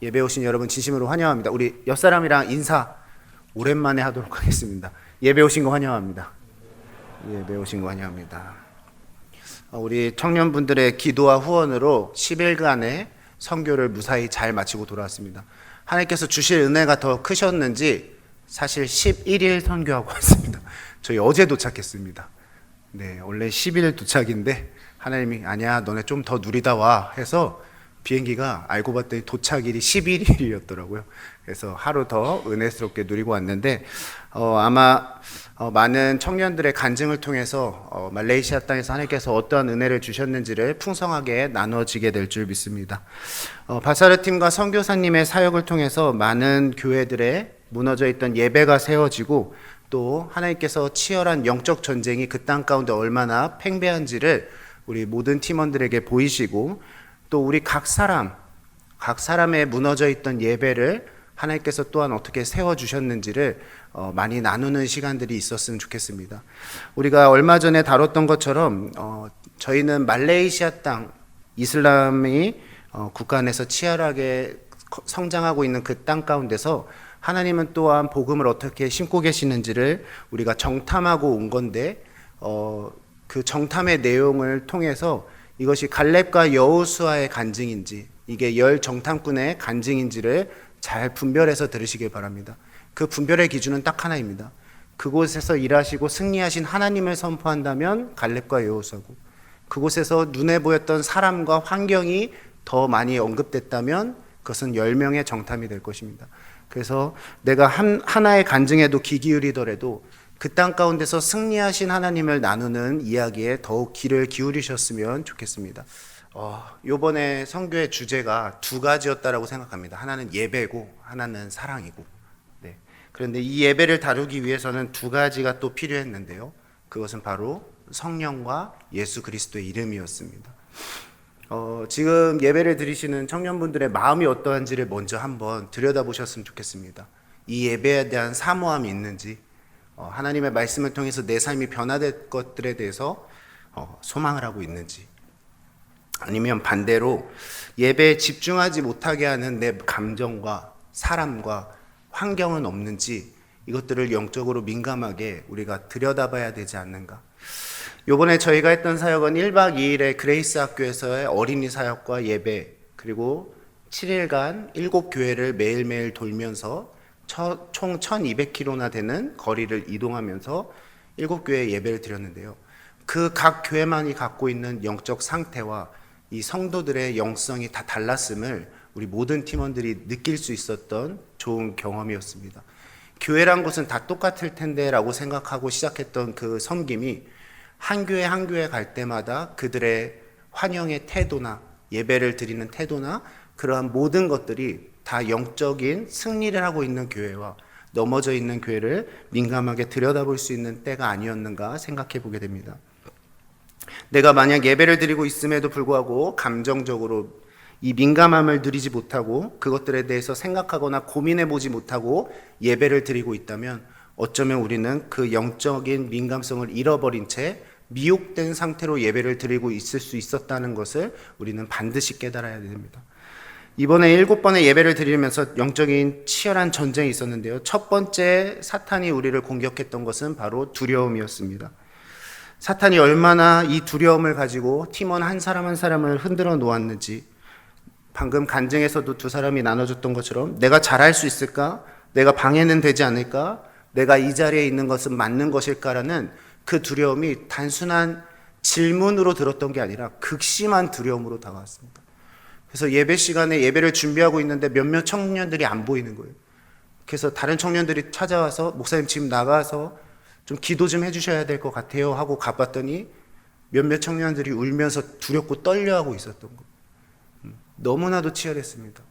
예배 오신 여러분 진심으로 환영합니다. 우리 옆 사람이랑 인사 오랜만에 하도록 하겠습니다. 예배 오신 거 환영합니다. 예배 오신 거 환영합니다. 우리 청년분들의 기도와 후원으로 10일간의 선교를 무사히 잘 마치고 돌아왔습니다. 하나님께서 주실 은혜가 더 크셨는지 사실 11일 선교하고 왔습니다. 저희 어제 도착했습니다. 네, 원래 10일 도착인데 하나님이 아니야 너네 좀 더 누리다 와 해서 비행기가 알고 봤더니 도착일이 11일이었더라고요. 그래서 하루 더 은혜스럽게 누리고 왔는데 아마 많은 청년들의 간증을 통해서 말레이시아 땅에서 하나님께서 어떠한 은혜를 주셨는지를 풍성하게 나눠지게 될 줄 믿습니다. 바사르 팀과 선교사님의 사역을 통해서 많은 교회들의 무너져 있던 예배가 세워지고 또 하나님께서 치열한 영적 전쟁이 그 땅 가운데 얼마나 팽배한지를 우리 모든 팀원들에게 보이시고 또 우리 각 사람의 무너져 있던 예배를 하나님께서 또한 어떻게 세워주셨는지를 많이 나누는 시간들이 있었으면 좋겠습니다. 우리가 얼마 전에 다뤘던 것처럼 저희는 말레이시아 땅, 이슬람이 국가 안에서 치열하게 성장하고 있는 그 땅 가운데서 하나님은 또한 복음을 어떻게 심고 계시는지를 우리가 정탐하고 온 건데 그 정탐의 내용을 통해서 이것이 갈렙과 여호수아의 간증인지 이게 열 정탐꾼의 간증인지를 잘 분별해서 들으시길 바랍니다. 그 분별의 기준은 딱 하나입니다. 그곳에서 일하시고 승리하신 하나님을 선포한다면 갈렙과 여호수아고, 그곳에서 눈에 보였던 사람과 환경이 더 많이 언급됐다면 그것은 10명의 정탐이 될 것입니다. 그래서 내가 하나의 간증에도 귀 기울이더라도 그 땅 가운데서 승리하신 하나님을 나누는 이야기에 더욱 귀를 기울이셨으면 좋겠습니다. 요번에 선교의 주제가 두 가지였다라고 생각합니다. 하나는 예배고 하나는 사랑이고. 네. 그런데 이 예배를 다루기 위해서는 두 가지가 또 필요했는데요. 그것은 바로 성령과 예수 그리스도의 이름이었습니다. 지금 예배를 드리시는 청년분들의 마음이 어떠한지를 먼저 한번 들여다보셨으면 좋겠습니다. 이 예배에 대한 사모함이 있는지, 하나님의 말씀을 통해서 내 삶이 변화될 것들에 대해서 소망을 하고 있는지, 아니면 반대로 예배에 집중하지 못하게 하는 내 감정과 사람과 환경은 없는지, 이것들을 영적으로 민감하게 우리가 들여다봐야 되지 않는가. 요번에 저희가 했던 사역은 1박 2일의 그레이스 학교에서의 어린이 사역과 예배, 그리고 7일간 7교회를 매일매일 돌면서 총 1200km나 되는 거리를 이동하면서 7교회 예배를 드렸는데요. 그 각 교회만이 갖고 있는 영적 상태와 이 성도들의 영성이 다 달랐음을 우리 모든 팀원들이 느낄 수 있었던 좋은 경험이었습니다. 교회란 곳은 다 똑같을 텐데 라고 생각하고 시작했던 그 섬김이 한 교회 한 교회 갈 때마다 그들의 환영의 태도나 예배를 드리는 태도나 그러한 모든 것들이 다 영적인 승리를 하고 있는 교회와 넘어져 있는 교회를 민감하게 들여다볼 수 있는 때가 아니었는가 생각해 보게 됩니다. 내가 만약 예배를 드리고 있음에도 불구하고 감정적으로 이 민감함을 누리지 못하고 그것들에 대해서 생각하거나 고민해 보지 못하고 예배를 드리고 있다면 어쩌면 우리는 그 영적인 민감성을 잃어버린 채 미혹된 상태로 예배를 드리고 있을 수 있었다는 것을 우리는 반드시 깨달아야 됩니다. 이번에 7번의 예배를 드리면서 영적인 치열한 전쟁이 있었는데요. 첫 번째 사탄이 우리를 공격했던 것은 바로 두려움이었습니다. 사탄이 얼마나 이 두려움을 가지고 팀원 한 사람 한 사람을 흔들어 놓았는지, 방금 간증에서도 두 사람이 나눠줬던 것처럼 내가 잘할 수 있을까? 내가 방해는 되지 않을까? 내가 이 자리에 있는 것은 맞는 것일까라는 그 두려움이 단순한 질문으로 들었던 게 아니라 극심한 두려움으로 다가왔습니다. 그래서 예배 시간에 예배를 준비하고 있는데 몇몇 청년들이 안 보이는 거예요. 그래서 다른 청년들이 찾아와서 목사님 지금 나가서 좀 기도 좀 해주셔야 될 것 같아요 하고 가봤더니 몇몇 청년들이 울면서 두렵고 떨려하고 있었던 거예요. 너무나도 치열했습니다.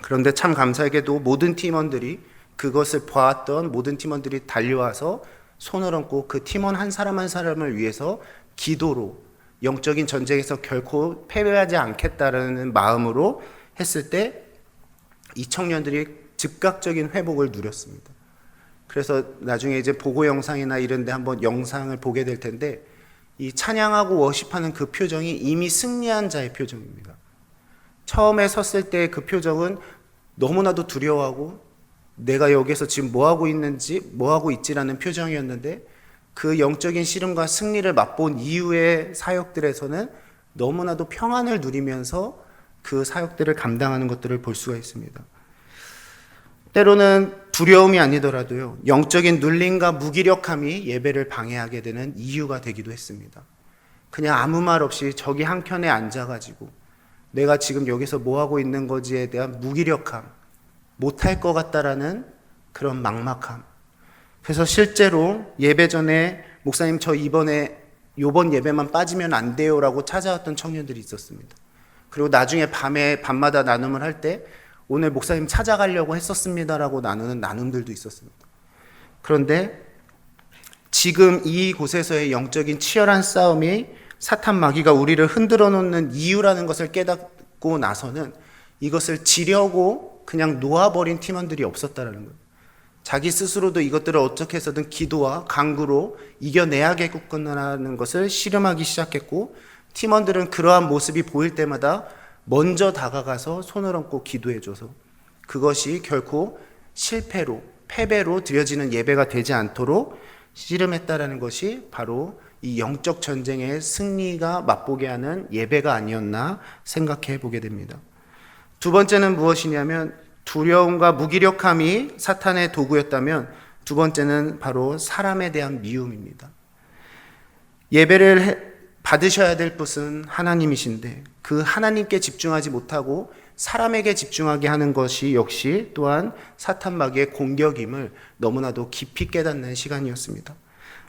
그런데 참 감사하게도 모든 팀원들이 그것을 보았던 모든 팀원들이 달려와서 손을 얹고 그 팀원 한 사람 한 사람을 위해서 기도로 영적인 전쟁에서 결코 패배하지 않겠다라는 마음으로 했을 때 이 청년들이 즉각적인 회복을 누렸습니다. 그래서 나중에 이제 보고 영상이나 이런 데 한번 영상을 보게 될 텐데 이 찬양하고 워십하는 그 표정이 이미 승리한 자의 표정입니다. 처음에 섰을 때 그 표정은 너무나도 두려워하고 내가 여기에서 지금 뭐하고 있는지, 뭐하고 있지라는 표정이었는데 그 영적인 씨름과 승리를 맛본 이후의 사역들에서는 너무나도 평안을 누리면서 그 사역들을 감당하는 것들을 볼 수가 있습니다. 때로는 두려움이 아니더라도요, 영적인 눌림과 무기력함이 예배를 방해하게 되는 이유가 되기도 했습니다. 그냥 아무 말 없이 저기 한켠에 앉아가지고 내가 지금 여기서 뭐하고 있는 거지에 대한 무기력함, 못할 것 같다라는 그런 막막함. 그래서 실제로 예배 전에 목사님 저 요번 예배만 빠지면 안 돼요 라고 찾아왔던 청년들이 있었습니다. 그리고 나중에 밤마다 나눔을 할 때 오늘 목사님 찾아가려고 했었습니다 라고 나누는 나눔들도 있었습니다. 그런데 지금 이곳에서의 영적인 치열한 싸움이 사탄 마귀가 우리를 흔들어 놓는 이유라는 것을 깨닫고 나서는 이것을 지려고 그냥 놓아버린 팀원들이 없었다라는 거예요. 자기 스스로도 이것들을 어떻게 해서든 기도와 간구로 이겨내야겠구나라는 것을 씨름하기 시작했고, 팀원들은 그러한 모습이 보일 때마다 먼저 다가가서 손을 얹고 기도해줘서 그것이 결코 실패로, 패배로 드려지는 예배가 되지 않도록 씨름했다라는 것이 바로 이 영적 전쟁의 승리가 맛보게 하는 예배가 아니었나 생각해 보게 됩니다. 두 번째는 무엇이냐면, 두려움과 무기력함이 사탄의 도구였다면 두 번째는 바로 사람에 대한 미움입니다. 예배를 받으셔야 될 분은 하나님이신데 그 하나님께 집중하지 못하고 사람에게 집중하게 하는 것이 역시 또한 사탄 마귀의 공격임을 너무나도 깊이 깨닫는 시간이었습니다.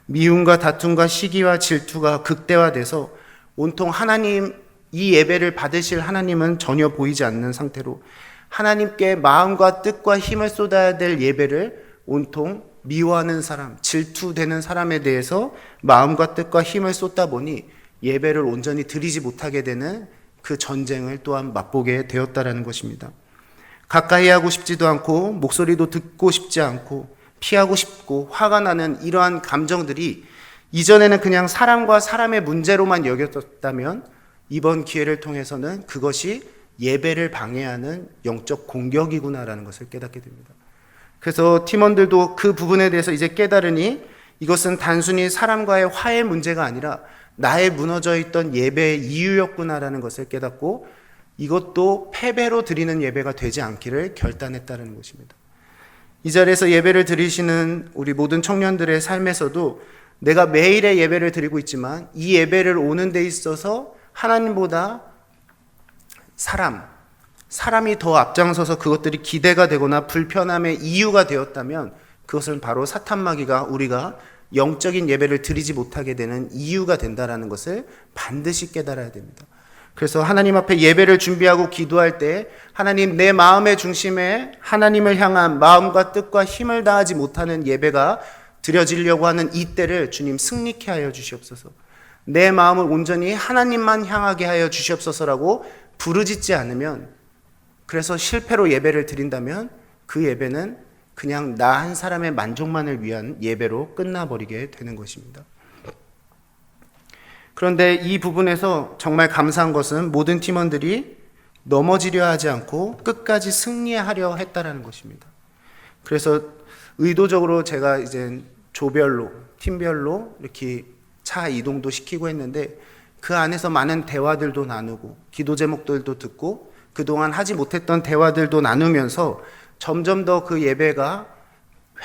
미움과 다툼과 시기와 질투가 극대화돼서 온통 하나님, 이 예배를 받으실 하나님은 전혀 보이지 않는 상태로 하나님께 마음과 뜻과 힘을 쏟아야 될 예배를 온통 미워하는 사람, 질투되는 사람에 대해서 마음과 뜻과 힘을 쏟다 보니 예배를 온전히 드리지 못하게 되는 그 전쟁을 또한 맛보게 되었다라는 것입니다. 가까이 하고 싶지도 않고 목소리도 듣고 싶지 않고 피하고 싶고 화가 나는 이러한 감정들이 이전에는 그냥 사람과 사람의 문제로만 여겼다면 이번 기회를 통해서는 그것이 예배를 방해하는 영적 공격이구나라는 것을 깨닫게 됩니다. 그래서 팀원들도 그 부분에 대해서 이제 깨달으니 이것은 단순히 사람과의 화해 문제가 아니라 나의 무너져 있던 예배의 이유였구나라는 것을 깨닫고 이것도 패배로 드리는 예배가 되지 않기를 결단했다는 것입니다. 이 자리에서 예배를 드리시는 우리 모든 청년들의 삶에서도 내가 매일의 예배를 드리고 있지만 이 예배를 오는 데 있어서 하나님보다 사람이 더 앞장서서 그것들이 기대가 되거나 불편함의 이유가 되었다면 그것은 바로 사탄 마귀가 우리가 영적인 예배를 드리지 못하게 되는 이유가 된다는 것을 반드시 깨달아야 됩니다. 그래서 하나님 앞에 예배를 준비하고 기도할 때 하나님, 내 마음의 중심에 하나님을 향한 마음과 뜻과 힘을 다하지 못하는 예배가 드려지려고 하는 이때를 주님 승리케 하여 주시옵소서. 내 마음을 온전히 하나님만 향하게 하여 주시옵소서라고 부르짖지 않으면, 그래서 실패로 예배를 드린다면 그 예배는 그냥 나 한 사람의 만족만을 위한 예배로 끝나버리게 되는 것입니다. 그런데 이 부분에서 정말 감사한 것은 모든 팀원들이 넘어지려 하지 않고 끝까지 승리하려 했다라는 것입니다. 그래서 의도적으로 제가 이제 조별로, 팀별로 이렇게 차 이동도 시키고 했는데 그 안에서 많은 대화들도 나누고 기도 제목들도 듣고 그동안 하지 못했던 대화들도 나누면서 점점 더 그 예배가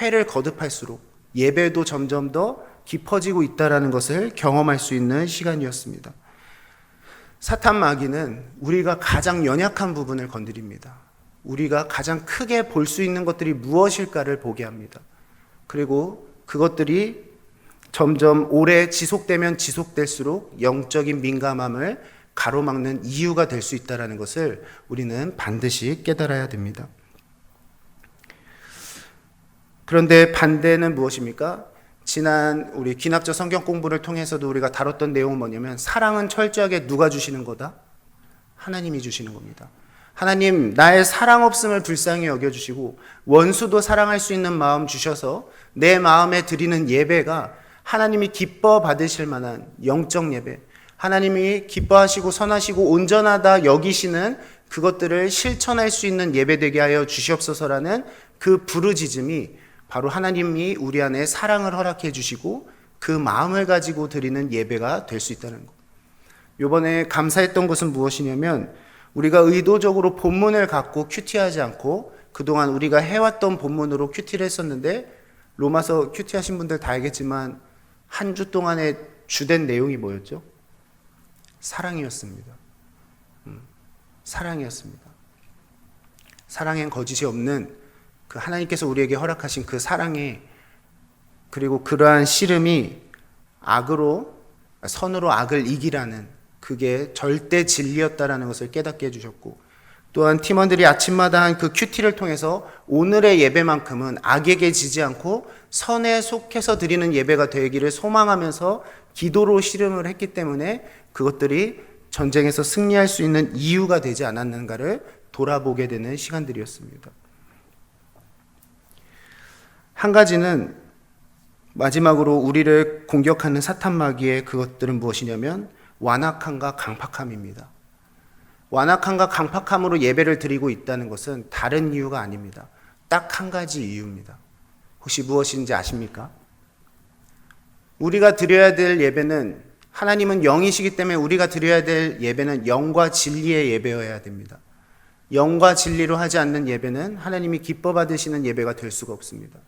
회를 거듭할수록 예배도 점점 더 깊어지고 있다는 것을 경험할 수 있는 시간이었습니다. 사탄 마귀는 우리가 가장 연약한 부분을 건드립니다. 우리가 가장 크게 볼 수 있는 것들이 무엇일까를 보게 합니다. 그리고 그것들이 점점 오래 지속되면 지속될수록 영적인 민감함을 가로막는 이유가 될 수 있다는 것을 우리는 반드시 깨달아야 됩니다. 그런데 반대는 무엇입니까? 지난 우리 기납적 성경 공부를 통해서도 우리가 다뤘던 내용은 뭐냐면 사랑은 철저하게 누가 주시는 거다? 하나님이 주시는 겁니다. 하나님, 나의 사랑 없음을 불쌍히 여겨주시고 원수도 사랑할 수 있는 마음 주셔서 내 마음에 드리는 예배가 하나님이 기뻐 받으실 만한 영적 예배, 하나님이 기뻐하시고 선하시고 온전하다 여기시는 그것들을 실천할 수 있는 예배되게 하여 주시옵소서라는 그 부르짖음이 바로 하나님이 우리 안에 사랑을 허락해 주시고 그 마음을 가지고 드리는 예배가 될 수 있다는 것. 이번에 감사했던 것은 무엇이냐면 우리가 의도적으로 본문을 갖고 큐티하지 않고 그동안 우리가 해왔던 본문으로 큐티를 했었는데, 로마서 큐티하신 분들 다 알겠지만 한 주 동안의 주된 내용이 뭐였죠? 사랑이었습니다. 사랑이었습니다. 사랑엔 거짓이 없는 그 하나님께서 우리에게 허락하신 그 사랑에, 그리고 그러한 씨름이 선으로 악을 이기라는, 그게 절대 진리였다라는 것을 깨닫게 해주셨고, 또한 팀원들이 아침마다 한 그 큐티를 통해서 오늘의 예배만큼은 악에게 지지 않고 선에 속해서 드리는 예배가 되기를 소망하면서 기도로 씨름을 했기 때문에 그것들이 전쟁에서 승리할 수 있는 이유가 되지 않았는가를 돌아보게 되는 시간들이었습니다. 한 가지는 마지막으로 우리를 공격하는 사탄 마귀의 그것들은 무엇이냐면 완악함과 강팍함입니다. 완악함과 강팍함으로 예배를 드리고 있다는 것은 다른 이유가 아닙니다. 딱 한 가지 이유입니다. 혹시 무엇인지 아십니까? 우리가 드려야 될 예배는, 하나님은 영이시기 때문에 우리가 드려야 될 예배는 영과 진리의 예배여야 됩니다. 영과 진리로 하지 않는 예배는 하나님이 기뻐 받으시는 예배가 될 수가 없습니다.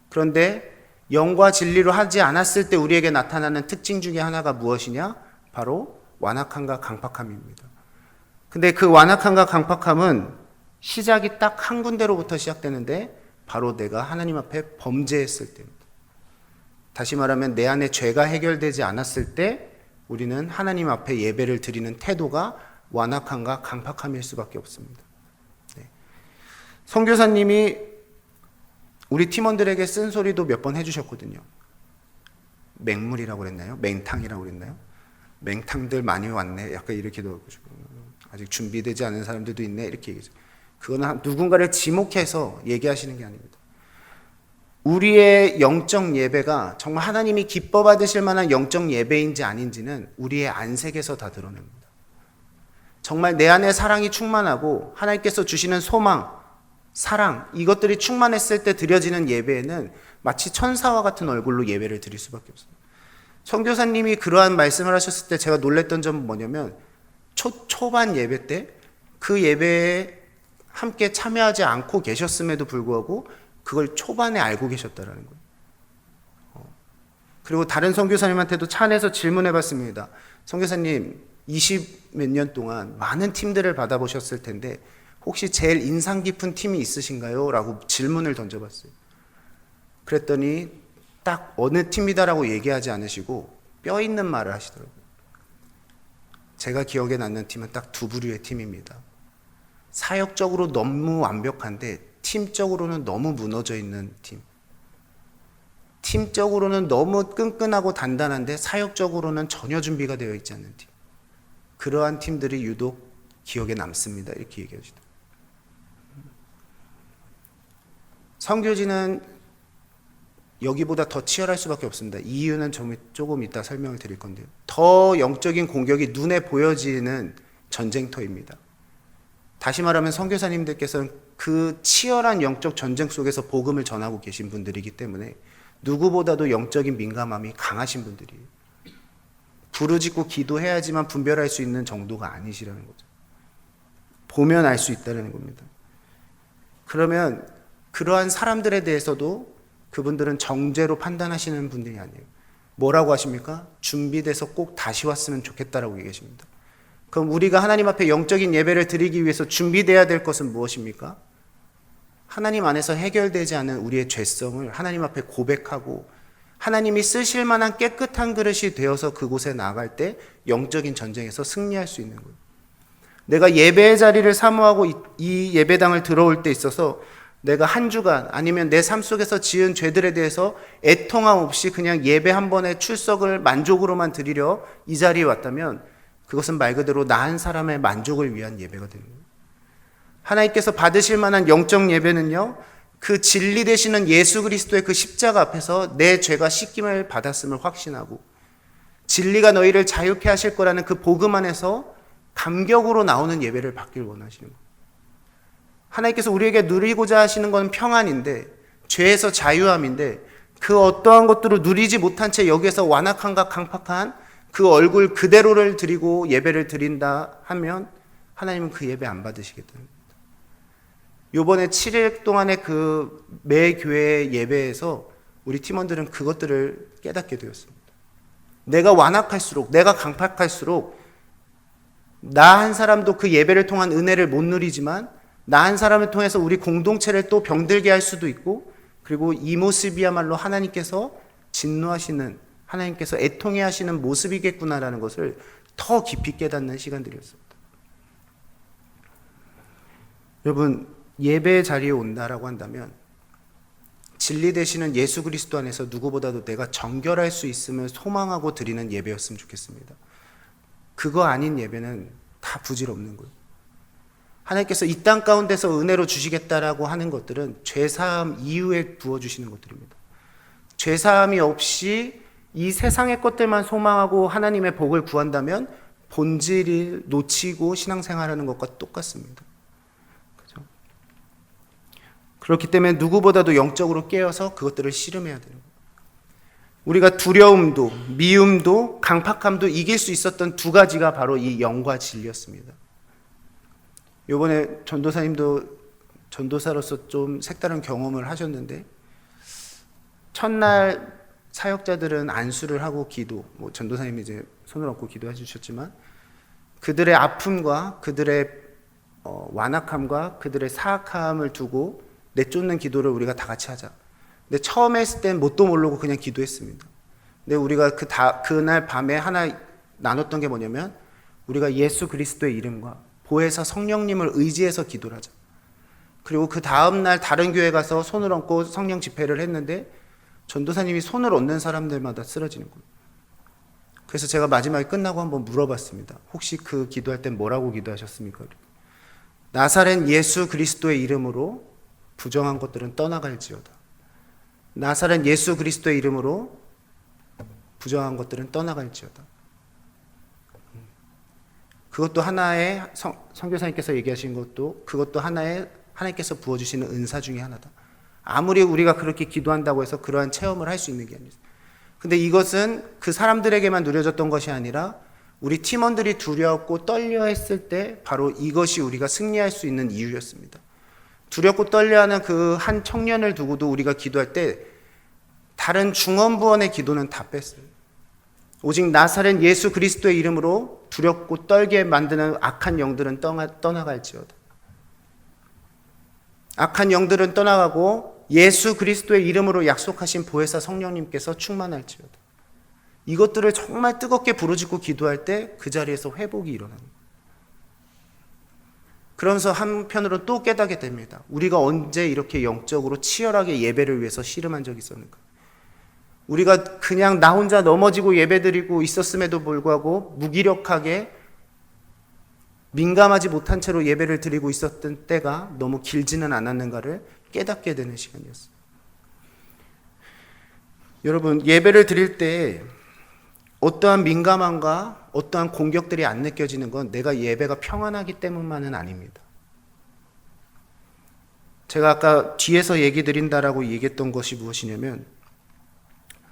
그런데 영과 진리로 하지 않았을 때 우리에게 나타나는 특징 중에 하나가 무엇이냐? 바로 완악함과 강팍함입니다. 근데 그 완악함과 강팍함은 시작이 딱 한 군데로부터 시작되는데 바로 내가 하나님 앞에 범죄했을 때입니다. 다시 말하면 내 안에 죄가 해결되지 않았을 때 우리는 하나님 앞에 예배를 드리는 태도가 완악함과 강팍함일 수밖에 없습니다. 네. 선교사님이 우리 팀원들에게 쓴소리도 몇 번 해주셨거든요. 맹물이라고 그랬나요? 맹탕이라고 그랬나요? 맹탕들 많이 왔네. 약간 이렇게도 하고 아직 준비되지 않은 사람들도 있네. 이렇게 얘기하죠. 그거는 누군가를 지목해서 얘기하시는 게 아닙니다. 우리의 영적 예배가 정말 하나님이 기뻐 받으실 만한 영적 예배인지 아닌지는 우리의 안색에서 다 드러냅니다. 정말 내 안에 사랑이 충만하고 하나님께서 주시는 소망, 사랑, 이것들이 충만했을 때 드려지는 예배에는 마치 천사와 같은 얼굴로 예배를 드릴 수밖에 없습니다. 선교사님이 그러한 말씀을 하셨을 때 제가 놀랬던 점은 뭐냐면 초반 예배 때 그 예배에 함께 참여하지 않고 계셨음에도 불구하고 그걸 초반에 알고 계셨다라는 거예요. 그리고 다른 선교사님한테도 차 안에서 질문해 봤습니다. 선교사님 20 몇 년 동안 많은 팀들을 받아보셨을 텐데 혹시 제일 인상 깊은 팀이 있으신가요? 라고 질문을 던져봤어요. 그랬더니 딱 어느 팀이다라고 얘기하지 않으시고 뼈 있는 말을 하시더라고요. 제가 기억에 남는 팀은 딱 두 부류의 팀입니다. 사역적으로 너무 완벽한데 팀적으로는 너무 무너져 있는 팀. 팀적으로는 너무 끈끈하고 단단한데 사역적으로는 전혀 준비가 되어 있지 않는 팀. 그러한 팀들이 유독 기억에 남습니다. 이렇게 얘기하시더라고요. 선교지는 여기보다 더 치열할 수밖에 없습니다. 이유는 조금 이따 설명을 드릴 건데요. 더 영적인 공격이 눈에 보여지는 전쟁터입니다. 다시 말하면 선교사님들께서는 그 치열한 영적 전쟁 속에서 복음을 전하고 계신 분들이기 때문에 누구보다도 영적인 민감함이 강하신 분들이에요. 부르짖고 기도해야지만 분별할 수 있는 정도가 아니시라는 거죠. 보면 알 수 있다는 겁니다. 그러면 그러한 사람들에 대해서도 그분들은 정죄로 판단하시는 분들이 아니에요. 뭐라고 하십니까? 준비돼서 꼭 다시 왔으면 좋겠다라고 얘기하십니다. 그럼 우리가 하나님 앞에 영적인 예배를 드리기 위해서 준비돼야 될 것은 무엇입니까? 하나님 안에서 해결되지 않은 우리의 죄성을 하나님 앞에 고백하고 하나님이 쓰실 만한 깨끗한 그릇이 되어서 그곳에 나아갈 때 영적인 전쟁에서 승리할 수 있는 거예요. 내가 예배의 자리를 사모하고 이 예배당을 들어올 때 있어서 내가 한 주간 아니면 내 삶 속에서 지은 죄들에 대해서 애통함 없이 그냥 예배 한 번에 출석을 만족으로만 드리려 이 자리에 왔다면 그것은 말 그대로 나 한 사람의 만족을 위한 예배가 되는 거예요. 하나님께서 받으실 만한 영적 예배는요, 그 진리 되시는 예수 그리스도의 그 십자가 앞에서 내 죄가 씻김을 받았음을 확신하고 진리가 너희를 자유케 하실 거라는 그 복음 안에서 감격으로 나오는 예배를 받길 원하시는 거예요. 하나님께서 우리에게 누리고자 하시는 건 평안인데, 죄에서 자유함인데, 그 어떠한 것들을 누리지 못한 채 여기에서 완악함과 강팍한 그 얼굴 그대로를 드리고 예배를 드린다 하면 하나님은 그 예배 안 받으시겠다는 겁니다. 요번에 7일 동안의 그 매 교회 예배에서 우리 팀원들은 그것들을 깨닫게 되었습니다. 내가 완악할수록, 내가 강팍할수록 나 한 사람도 그 예배를 통한 은혜를 못 누리지만 나 한 사람을 통해서 우리 공동체를 또 병들게 할 수도 있고, 그리고 이 모습이야말로 하나님께서 진노하시는, 하나님께서 애통해 하시는 모습이겠구나라는 것을 더 깊이 깨닫는 시간들이었습니다. 여러분, 예배 자리에 온다라고 한다면 진리 되시는 예수 그리스도 안에서 누구보다도 내가 정결할 수 있음을 소망하고 드리는 예배였으면 좋겠습니다. 그거 아닌 예배는 다 부질없는 거예요. 하나님께서 이 땅 가운데서 은혜로 주시겠다라고 하는 것들은 죄사함 이후에 부어주시는 것들입니다. 죄사함이 없이 이 세상의 것들만 소망하고 하나님의 복을 구한다면 본질을 놓치고 신앙생활하는 것과 똑같습니다. 그렇죠? 그렇기 때문에 누구보다도 영적으로 깨어서 그것들을 씨름해야 되는 거예요. 우리가 두려움도 미움도 강팍함도 이길 수 있었던 두 가지가 바로 이 영과 진리였습니다. 이번에 전도사님도 전도사로서 좀 색다른 경험을 하셨는데, 첫날 사역자들은 안수를 하고 기도, 전도사님이 이제 손을 얹고 기도해 주셨지만 그들의 아픔과 그들의 완악함과 그들의 사악함을 두고 내쫓는 기도를 우리가 다 같이 하자. 근데 처음에 했을 땐 뭣도 모르고 그냥 기도했습니다. 근데 우리가 그날 밤에 하나 나눴던 게 뭐냐면, 우리가 예수 그리스도의 이름과 보혜사 성령님을 의지해서 기도를 하자. 그리고 그 다음날 다른 교회 가서 손을 얹고 성령 집회를 했는데 전도사님이 손을 얹는 사람들마다 쓰러지는 거예요. 그래서 제가 마지막에 끝나고 한번 물어봤습니다. 혹시 그 기도할 땐 뭐라고 기도하셨습니까? 나사렛 예수 그리스도의 이름으로 부정한 것들은 떠나갈지어다. 나사렛 예수 그리스도의 이름으로 부정한 것들은 떠나갈지어다. 그것도 하나의 선교사님께서 얘기하신 것도, 그것도 하나의 하나님께서 부어주시는 은사 중에 하나다. 아무리 우리가 그렇게 기도한다고 해서 그러한 체험을 할 수 있는 게 아니죠. 근데 이것은 그 사람들에게만 누려졌던 것이 아니라 우리 팀원들이 두렵고 떨려 했을 때 바로 이것이 우리가 승리할 수 있는 이유였습니다. 두렵고 떨려하는 그 한 청년을 두고도 우리가 기도할 때 다른 중언부언의 기도는 다 뺐어요. 오직 나사렛 예수 그리스도의 이름으로 두렵고 떨게 만드는 악한 영들은 떠나갈지어다. 악한 영들은 떠나가고 예수 그리스도의 이름으로 약속하신 보혜사 성령님께서 충만할지어다. 이것들을 정말 뜨겁게 부르짖고 기도할 때 그 자리에서 회복이 일어납니다. 그러면서 한편으로 또 깨닫게 됩니다. 우리가 언제 이렇게 영적으로 치열하게 예배를 위해서 씨름한 적이 있었는가? 우리가 그냥 나 혼자 넘어지고 예배드리고 있었음에도 불구하고 무기력하게 민감하지 못한 채로 예배를 드리고 있었던 때가 너무 길지는 않았는가를 깨닫게 되는 시간이었어요. 여러분, 예배를 드릴 때 어떠한 민감함과 어떠한 공격들이 안 느껴지는 건 내가 예배가 평안하기 때문만은 아닙니다. 제가 아까 뒤에서 얘기 드린다라고 얘기했던 것이 무엇이냐면,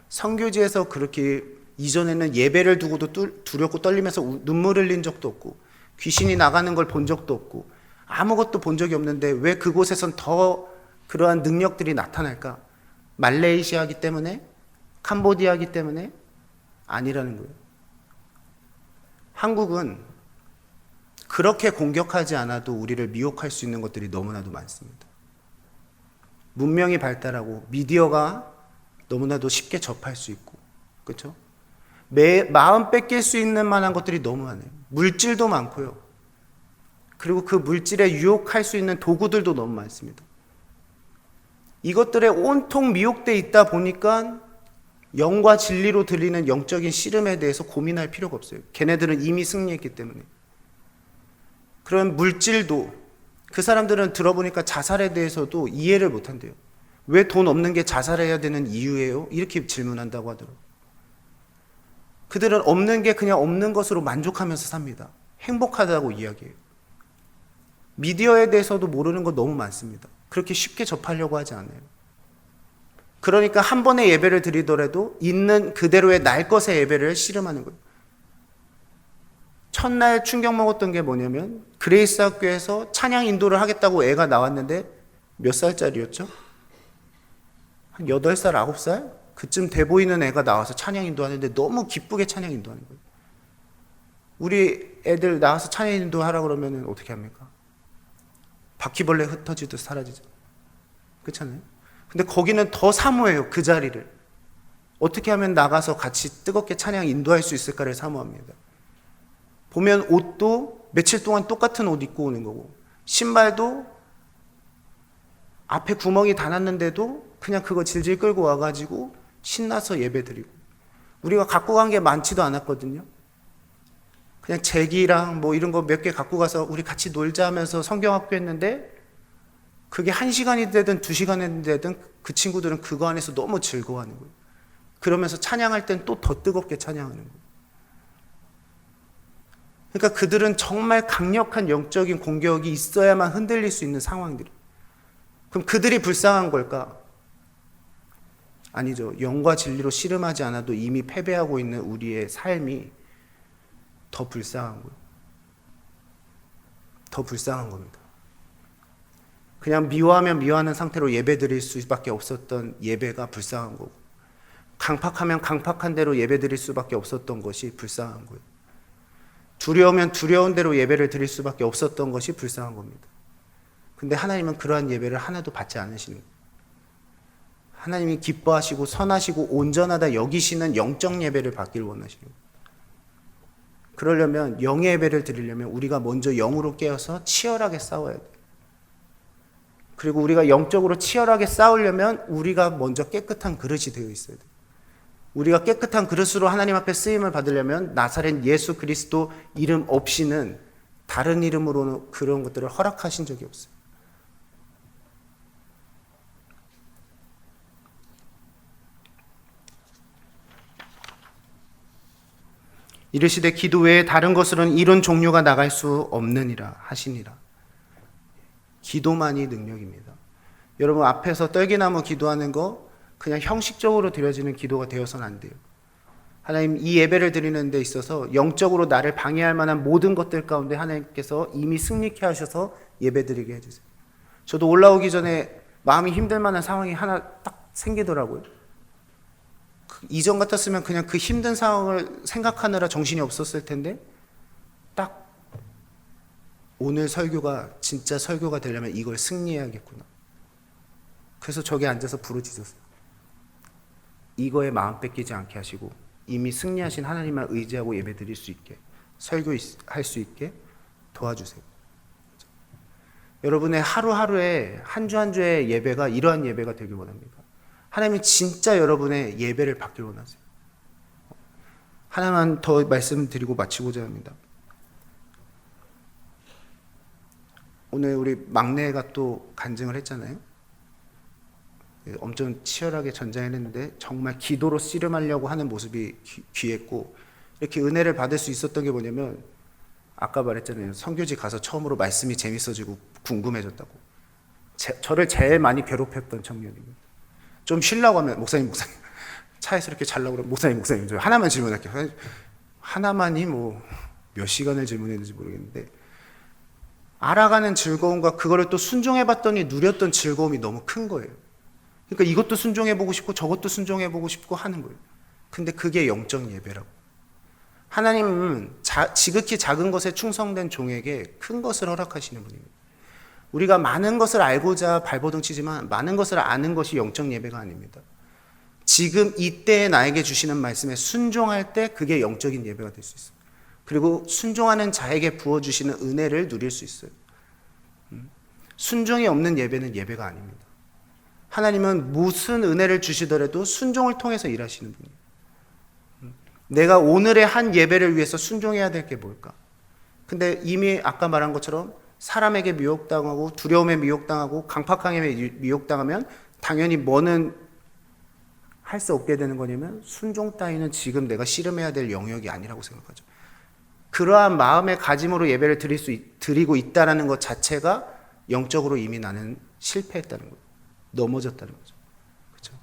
선교지에서 그렇게 이전에는 예배를 두고도 두렵고 떨리면서 눈물 흘린 적도 없고 귀신이 나가는 걸 본 적도 없고 아무것도 본 적이 없는데 왜 그곳에선 더 그러한 능력들이 나타날까? 말레이시아이기 때문에? 캄보디아이기 때문에? 아니라는 거예요. 한국은 그렇게 공격하지 않아도 우리를 미혹할 수 있는 것들이 너무나도 많습니다. 문명이 발달하고 미디어가 너무나도 쉽게 접할 수 있고, 그렇죠? 마음 뺏길 수 있는 만한 것들이 너무 많아요. 물질도 많고요. 그리고 그 물질에 유혹할 수 있는 도구들도 너무 많습니다. 이것들에 온통 미혹되어 있다 보니까 영과 진리로 들리는 영적인 씨름에 대해서 고민할 필요가 없어요. 걔네들은 이미 승리했기 때문에. 그런 물질도, 그 사람들은 들어보니까 자살에 대해서도 이해를 못한대요. 왜 돈 없는 게 자살해야 되는 이유예요? 이렇게 질문한다고 하더라고요. 그들은 없는 게 그냥 없는 것으로 만족하면서 삽니다. 행복하다고 이야기해요. 미디어에 대해서도 모르는 거 너무 많습니다. 그렇게 쉽게 접하려고 하지 않아요. 그러니까 한 번의 예배를 드리더라도 있는 그대로의 날 것의 예배를 씨름하는 거예요. 첫날 충격 먹었던 게 뭐냐면 그레이스 학교에서 찬양 인도를 하겠다고 애가 나왔는데 몇 살짜리였죠? 한 8살, 9살? 그쯤 돼 보이는 애가 나와서 찬양 인도하는데 너무 기쁘게 찬양 인도하는 거예요. 우리 애들 나와서 찬양 인도하라 그러면 어떻게 합니까? 바퀴벌레 흩어지듯 사라지죠. 그렇잖아요? 근데 거기는 더 사모해요. 그 자리를. 어떻게 하면 나가서 같이 뜨겁게 찬양 인도할 수 있을까를 사모합니다. 보면 옷도 며칠 동안 똑같은 옷 입고 오는 거고, 신발도 앞에 구멍이 다 났는데도 그냥 그거 질질 끌고 와가지고 신나서 예배 드리고, 우리가 갖고 간 게 많지도 않았거든요. 그냥 제기랑 뭐 이런 거 몇 개 갖고 가서 우리 같이 놀자 하면서 성경학교 했는데, 그게 1시간이 되든 2시간이 되든 그 친구들은 그거 안에서 너무 즐거워하는 거예요. 그러면서 찬양할 땐 또 더 뜨겁게 찬양하는 거예요. 그러니까 그들은 정말 강력한 영적인 공격이 있어야만 흔들릴 수 있는 상황들이에요. 그럼 그들이 불쌍한 걸까? 아니죠. 영과 진리로 씨름하지 않아도 이미 패배하고 있는 우리의 삶이 더 불쌍한 거예요. 더 불쌍한 겁니다. 그냥 미워하면 미워하는 상태로 예배 드릴 수밖에 없었던 예배가 불쌍한 거고, 강팍하면 강팍한 대로 예배 드릴 수밖에 없었던 것이 불쌍한 거예요. 두려우면 두려운 대로 예배를 드릴 수밖에 없었던 것이 불쌍한 겁니다. 근데 하나님은 그러한 예배를 하나도 받지 않으시는 거예요. 하나님이 기뻐하시고 선하시고 온전하다 여기시는 영적 예배를 받기를 원하시는 거예요. 그러려면 영의 예배를 드리려면 우리가 먼저 영으로 깨어서 치열하게 싸워야 돼요. 그리고 우리가 영적으로 치열하게 싸우려면 우리가 먼저 깨끗한 그릇이 되어 있어야 돼요. 우리가 깨끗한 그릇으로 하나님 앞에 쓰임을 받으려면 나사렛 예수 그리스도 이름 없이는 다른 이름으로는 그런 것들을 허락하신 적이 없어요. 이르시되 기도 외에 다른 것으로는 이런 종류가 나갈 수 없느니라 하시니라. 기도만이 능력입니다. 여러분 앞에서 떨기나무 기도하는 거 그냥 형식적으로 드려지는 기도가 되어서는 안 돼요. 하나님 이 예배를 드리는 데 있어서 영적으로 나를 방해할 만한 모든 것들 가운데 하나님께서 이미 승리케 하셔서 예배 드리게 해주세요. 저도 올라오기 전에 마음이 힘들 만한 상황이 하나 딱 생기더라고요. 이전 같았으면 그냥 그 힘든 상황을 생각하느라 정신이 없었을 텐데, 딱 오늘 설교가 진짜 설교가 되려면 이걸 승리해야겠구나. 그래서 저기 앉아서 부르짖었어요. 이거에 마음 뺏기지 않게 하시고 이미 승리하신 하나님만 의지하고 예배 드릴 수 있게, 설교할 수 있게 도와주세요. 여러분의 하루하루의 한 주 한 주의 예배가 이러한 예배가 되길 원합니다. 하나님이 진짜 여러분의 예배를 받길 원하세요. 하나만 더 말씀드리고 마치고자 합니다. 오늘 우리 막내가 또 간증을 했잖아요. 엄청 치열하게 전쟁했는데 정말 기도로 씨름하려고 하는 모습이 귀했고, 이렇게 은혜를 받을 수 있었던 게 뭐냐면 아까 말했잖아요. 선교지 가서 처음으로 말씀이 재밌어지고 궁금해졌다고. 저를 제일 많이 괴롭혔던 청년입니다. 좀 쉬려고 하면 목사님 차에서 이렇게 자려고 그러면 목사님 저 하나만 질문할게요. 하나만이 뭐 몇 시간을 질문했는지 모르겠는데, 알아가는 즐거움과 그거를 또 순종해봤더니 누렸던 즐거움이 너무 큰 거예요. 그러니까 이것도 순종해보고 싶고 저것도 순종해보고 싶고 하는 거예요. 근데 그게 영적 예배라고. 하나님은 지극히 작은 것에 충성된 종에게 큰 것을 허락하시는 분입니다. 우리가 많은 것을 알고자 발버둥 치지만 많은 것을 아는 것이 영적 예배가 아닙니다. 지금 이때에 나에게 주시는 말씀에 순종할 때 그게 영적인 예배가 될 수 있어요. 그리고 순종하는 자에게 부어주시는 은혜를 누릴 수 있어요. 순종이 없는 예배는 예배가 아닙니다. 하나님은 무슨 은혜를 주시더라도 순종을 통해서 일하시는 분이에요. 내가 오늘의 한 예배를 위해서 순종해야 될 게 뭘까? 근데 이미 아까 말한 것처럼 사람에게 미혹당하고 두려움에 미혹당하고 강팍함에 미혹당하면 당연히 뭐는 할 수 없게 되는 거냐면 순종 따위는 지금 내가 씨름해야 될 영역이 아니라고 생각하죠. 그러한 마음의 가짐으로 예배를 드리고 있다라는 것 자체가 영적으로 이미 나는 실패했다는 거예요. 넘어졌다는 거죠. 그렇죠?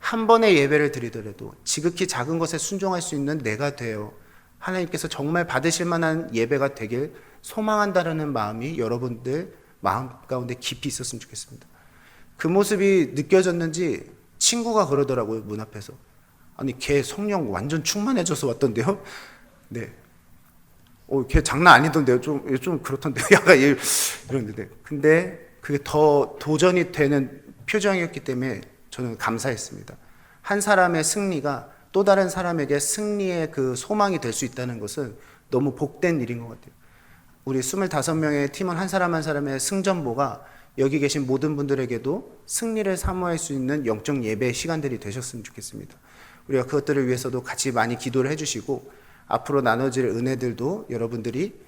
한 번의 예배를 드리더라도 지극히 작은 것에 순종할 수 있는 내가 되어 하나님께서 정말 받으실 만한 예배가 되길 소망한다라는 마음이 여러분들 마음 가운데 깊이 있었으면 좋겠습니다. 그 모습이 느껴졌는지 친구가 그러더라고요. 문 앞에서. 아니 걔 성령 완전 충만해져서 왔던데요. 네. 걔 장난 아니던데요. 좀 그렇던데요. 약간 이런데. 근데 그게 더 도전이 되는 표정이었기 때문에 저는 감사했습니다. 한 사람의 승리가 또 다른 사람에게 승리의 그 소망이 될 수 있다는 것은 너무 복된 일인 것 같아요. 우리 25명의 팀원 한 사람 한 사람의 승전보가 여기 계신 모든 분들에게도 승리를 사모할 수 있는 영적 예배 시간들이 되셨으면 좋겠습니다. 우리가 그것들을 위해서도 같이 많이 기도를 해주시고 앞으로 나눠질 은혜들도 여러분들이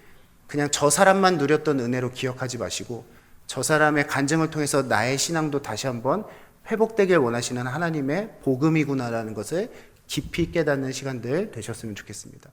그냥 저 사람만 누렸던 은혜로 기억하지 마시고 저 사람의 간증을 통해서 나의 신앙도 다시 한번 회복되길 원하시는 하나님의 복음이구나라는 것을 깊이 깨닫는 시간들 되셨으면 좋겠습니다.